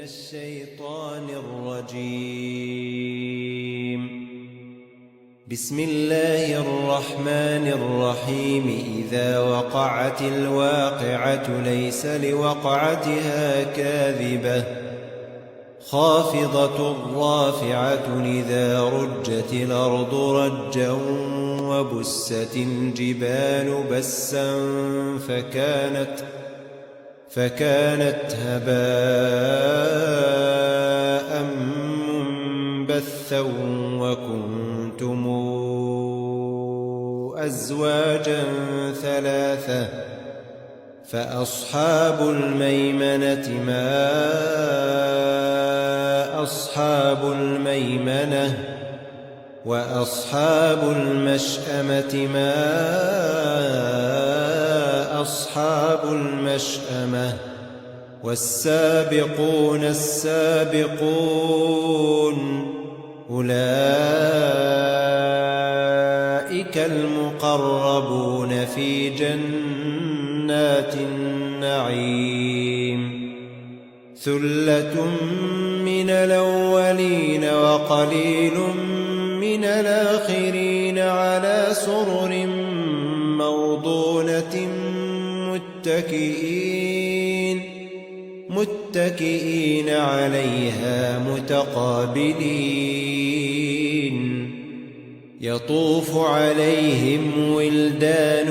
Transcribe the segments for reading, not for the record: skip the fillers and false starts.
الشيطان الرجيم. بسم الله الرحمن الرحيم. إذا وقعت الواقعة ليس لوقعتها كاذبة خافضة رافعة. إذا رجت الأرض رجا وبست الجبال بسا فكانت هباء منبثا وكنتم أزواجا ثلاثة. فأصحاب الميمنة ما أصحاب الميمنة. وأصحاب المشأمة ما أصحاب المشأمة. والسابقون السابقون أولئك المقربون في جنات النعيم. ثلة من الأولين وقليل من الآخرين على سرر موضونة متكئين عليها متقابلين. يطوف عليهم ولدان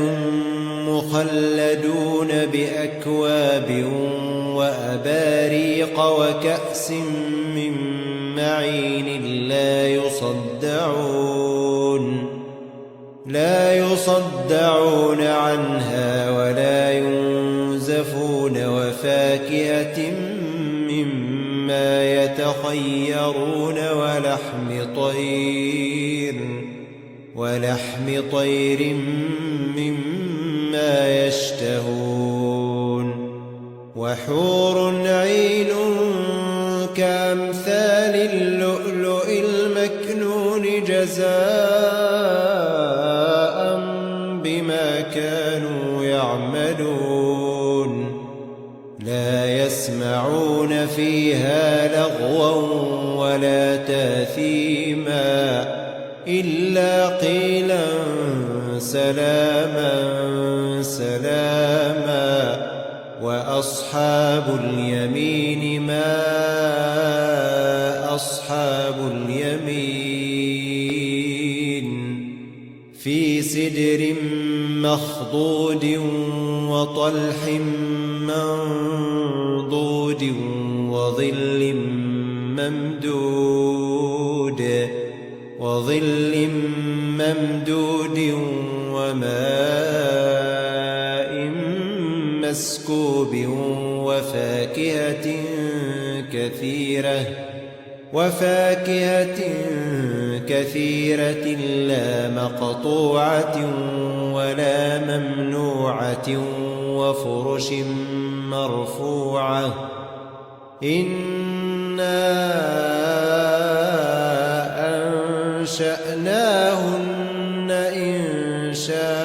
مخلدون بأكواب وأباريق وكأس من معين لا يصدعون عنها ولا ينزفون. وفاكهة مما يتخيرون ولحم طير مما يشتهون. وحور عين كأمثال اللؤلؤ المكنون جزاء بما كانوا يعملون. لا يسمعون فيها لغوا ولا تاثيما إلا قيلا سلاما سلاما. وأصحاب اليمين ما أصحاب اليمين. في سدر مخضود وطلح منضود وظل ممدود وماء مسكوب. وفاكهة كثيرة لا مقطوعة ولا ممنوعة. وفرش مرفوعة. إنا أنشأناهن إنشاء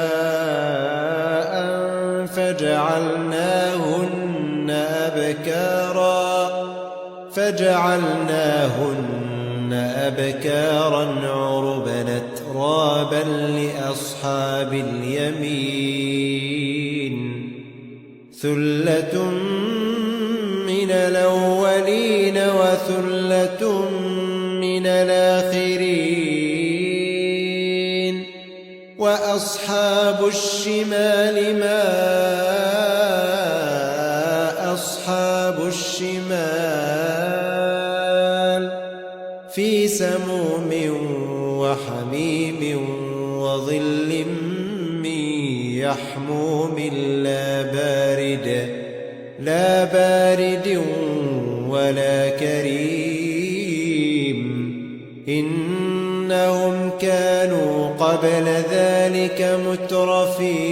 فجعلناهن أبكارا عربا أترابا لأصحاب اليمين. ثلة من الأولين وثلة من الآخرين. وأصحاب الشمال ما أصحاب الشمال. في سموم وحميم وظل من يحموم لا بارد ولا كريم. إنهم كانوا قبل ذلك مترفين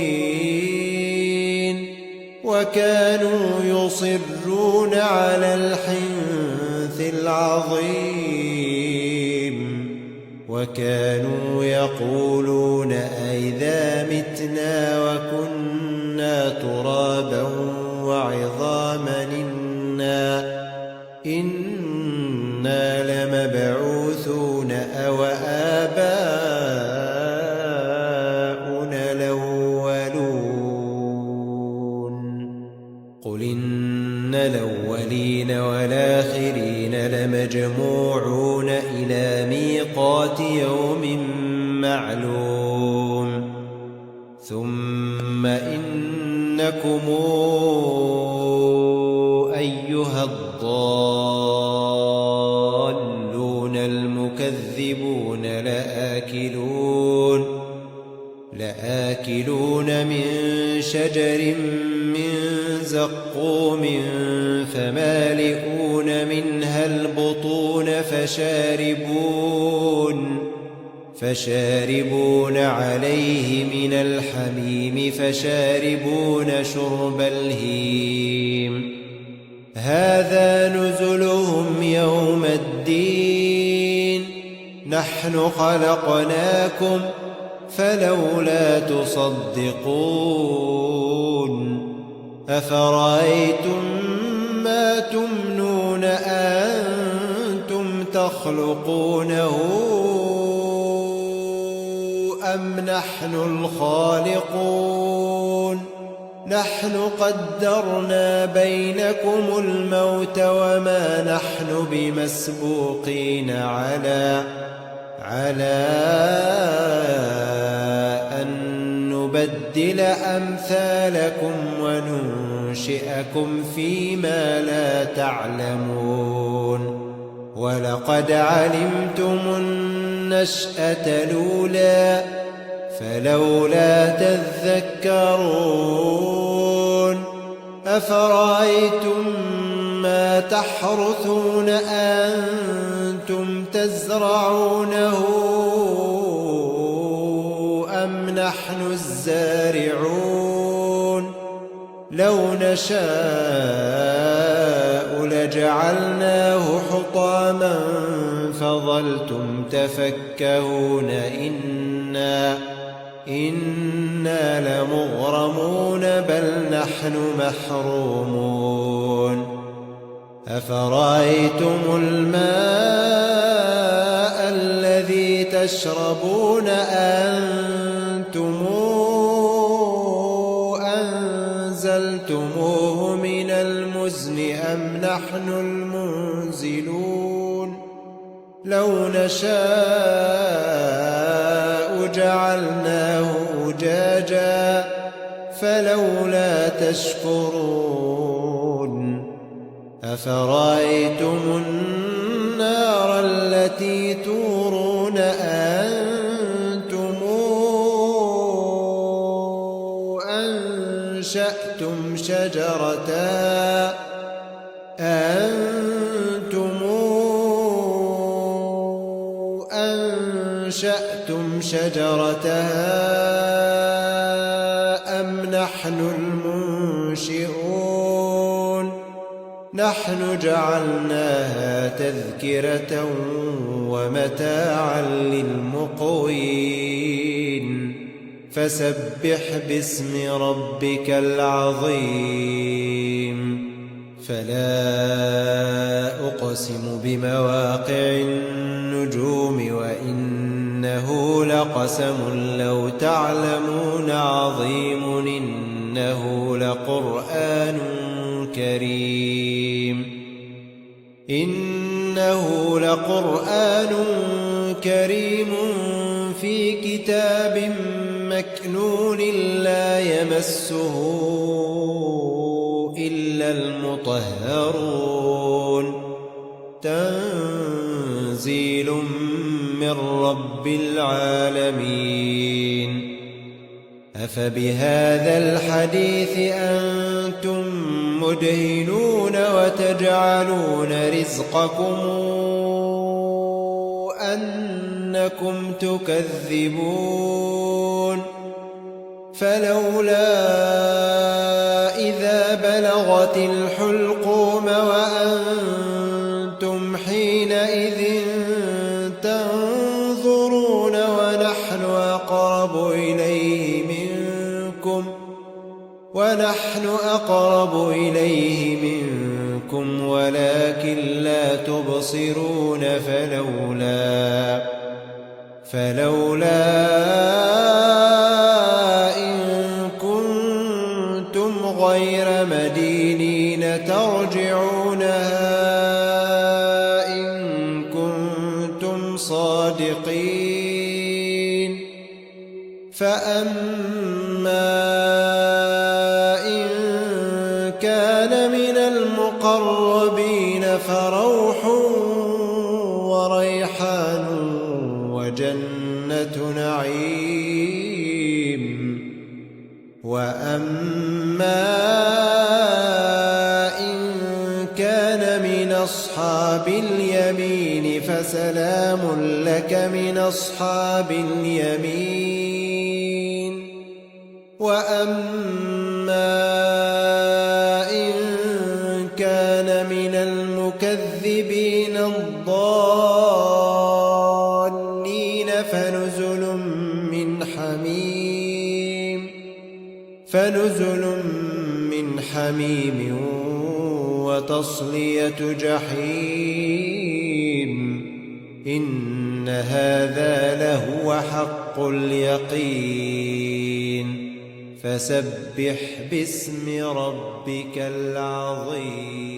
وكانوا يصرون على الحنث العظيم. وكانوا يقولون أئذا متنا وكنا ترابا وعظاما إنا لمبعوثون أو آباؤنا الأولون قل إن الأولين والآخرين لمجموعون إلى ميقات يوم معلوم ثم إنكم أيها الضالون المكذبون لآكلون من شجر من زقوم فمالئون منها البطون فشاربون عليه من الحميم فشاربون شرب الهيم هذا نزلهم يوم الدين نحن خلقناكم فلولا تصدقون أفرأيتم ما تمنون أنتم تخلقونه أم نحن الخالقون نحن قدرنا بينكم الموت وما نحن بمسبوقين على أن نبدل أمثالكم وننشئكم فيما لا تعلمون ولقد علمتم النشأة الأولى فلولا تذكرون أفرأيتم ما تحرثون أنتم تزرعونه أم نحن الزارعون لو نشاء لجعلناه حطاما فظلتم تفكهون إنا لمغرمون بل نحن محرومون أفرأيتم الماء الذي تشربون أنتم أنزلتموه من المزن أم نحن المنزلون لو نشاء جعلناه أجاجا فلولا تشكرون أفرأيتم النار التي تورون أنتم أنشأتم شجرتها أم نحن المنشئون نحن جعلناها تذكرة ومتاعا للمقوين فسبح باسم ربك العظيم فلا أقسم بمواقع النجوم وإنه لقسم لو تعلمون عظيم إنه لقرآن كريم في كتاب مكنون لا يمسه إلا المطهرون تنزيل من رب العالمين أفبهذا الحديث أنتم مدهنون وتجعلون رزقكم أنكم تكذبون فلولا إذا بلغت الحلقوم وأنتم حينئذ تنظرون ونحن أقرب إليه منكم منكم ولكن لا تبصرون فلولا إن كنتم غير مدينين ترجعونها إن كنتم صادقين فأما إن كان من المقربين فروح وريحان وجنة نعيم وأما إن كان من أصحاب اليمين فسلام لك من أصحاب اليمين وأما إن كان من المكذبين الضالين فنزل من حميم وتصلية جحيم إن هذا لهو حق اليقين فسبح باسم ربك العظيم.